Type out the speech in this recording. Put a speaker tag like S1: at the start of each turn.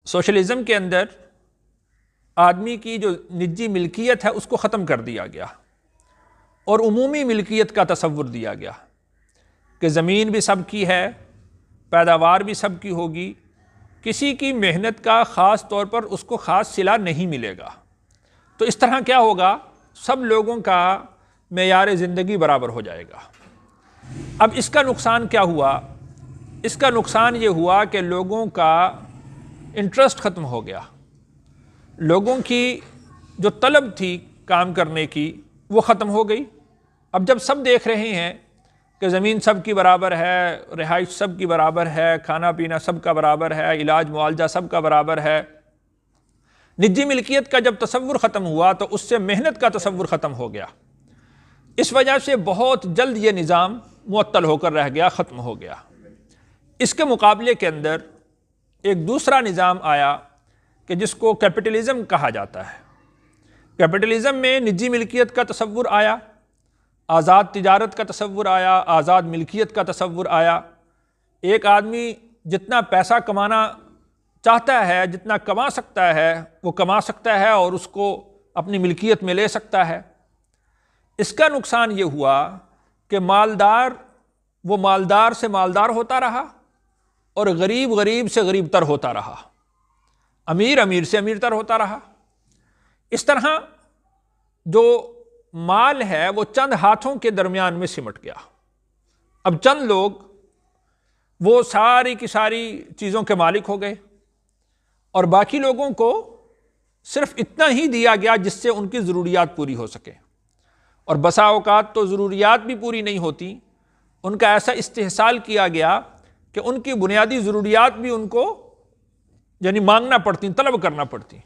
S1: Socialism کے اندر آدمی کی جو نجی ملکیت ہے اس کو ختم کر دیا گیا اور عمومی ملکیت کا تصور دیا گیا کہ زمین بھی سب کی ہے، پیداوار بھی سب کی ہوگی، کسی کی محنت کا خاص طور پر اس کو خاص صلہ نہیں ملے گا۔ تو اس طرح کیا ہوگا، سب لوگوں کا معیار زندگی برابر ہو جائے گا۔ اب اس کا نقصان کیا ہوا؟ اس کا نقصان یہ ہوا کہ لوگوں کا انٹرسٹ ختم ہو گیا، لوگوں کی جو طلب تھی کام کرنے کی وہ ختم ہو گئی۔ اب جب سب دیکھ رہے ہیں کہ زمین سب کی برابر ہے، رہائش سب کی برابر ہے، کھانا پینا سب کا برابر ہے، علاج معالجہ سب کا برابر ہے، نجی ملکیت کا جب تصور ختم ہوا تو اس سے محنت کا تصور ختم ہو گیا۔ اس وجہ سے بہت جلد یہ نظام معطل ہو کر رہ گیا، ختم ہو گیا۔ اس کے مقابلے کے اندر ایک دوسرا نظام آیا کہ جس کو کیپٹلزم کہا جاتا ہے۔ کیپٹلزم میں نجی ملکیت کا تصور آیا، آزاد تجارت کا تصور آیا، آزاد ملکیت کا تصور آیا۔ ایک آدمی جتنا پیسہ کمانا چاہتا ہے، جتنا کما سکتا ہے وہ کما سکتا ہے اور اس کو اپنی ملکیت میں لے سکتا ہے۔ اس کا نقصان یہ ہوا کہ مالدار وہ مالدار سے مالدار ہوتا رہا اور غریب غریب سے غریب تر ہوتا رہا، امیر امیر سے امیر تر ہوتا رہا۔ اس طرح جو مال ہے وہ چند ہاتھوں کے درمیان میں سمٹ گیا۔ اب چند لوگ وہ ساری کی ساری چیزوں کے مالک ہو گئے اور باقی لوگوں کو صرف اتنا ہی دیا گیا جس سے ان کی ضروریات پوری ہو سکے، اور بسا اوقات تو ضروریات بھی پوری نہیں ہوتی، ان کا ایسا استحصال کیا گیا کہ ان کی بنیادی ضروریات بھی ان کو یعنی مانگنا پڑتی، طلب کرنا پڑتی۔